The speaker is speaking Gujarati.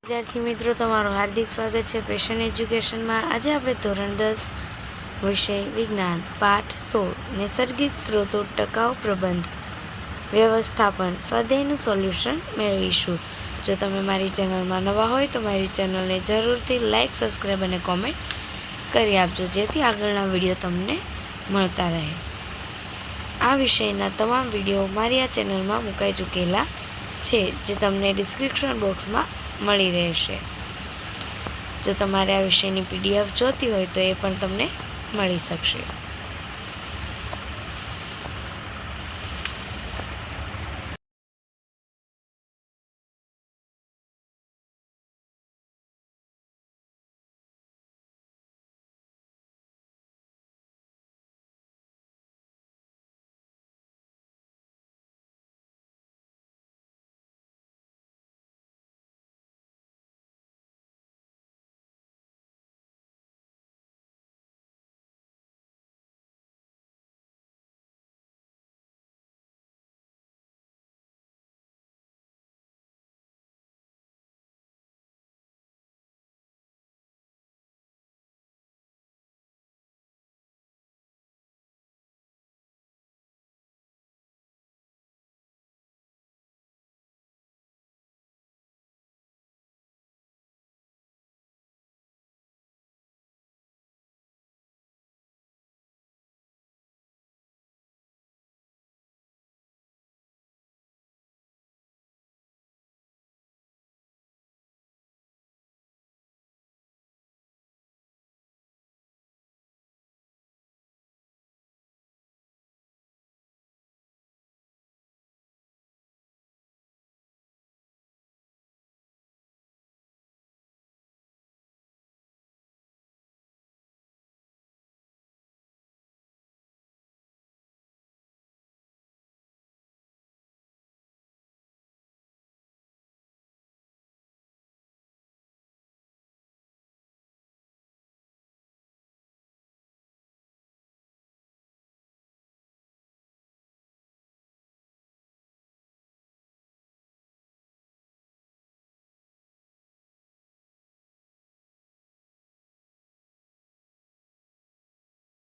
વિદ્યાર્થી મિત્રો, તમારું હાર્દિક સ્વાગત છે પેશન એજ્યુકેશનમાં। આજે આપણે ધોરણ 10 વિષય વિજ્ઞાન પાઠ 16 નૈસર્ગિક સ્ત્રોતો ટકાઉ પ્રબંધ વ્યવસ્થાપન સ્વાધ્યાયનું સોલ્યુશન મેળવીશું। જો તમે મારી ચેનલમાં નવા હોય તો મારી ચેનલને જરૂરથી લાઇક, સબસ્ક્રાઈબ અને કોમેન્ટ કરી આપજો, જેથી આગળના વિડીયો તમને મળતા રહે। આ વિષયના તમામ વિડીયો મારી આ ચેનલમાં મુકાઈ ચૂકેલા છે, જે તમને ડિસ્ક્રિપ્શન બોક્સમાં મળી રહેશે। જો તમારે આ વિષયની PDF જોતી હોય તો એ પણ તમને મળી શકશે।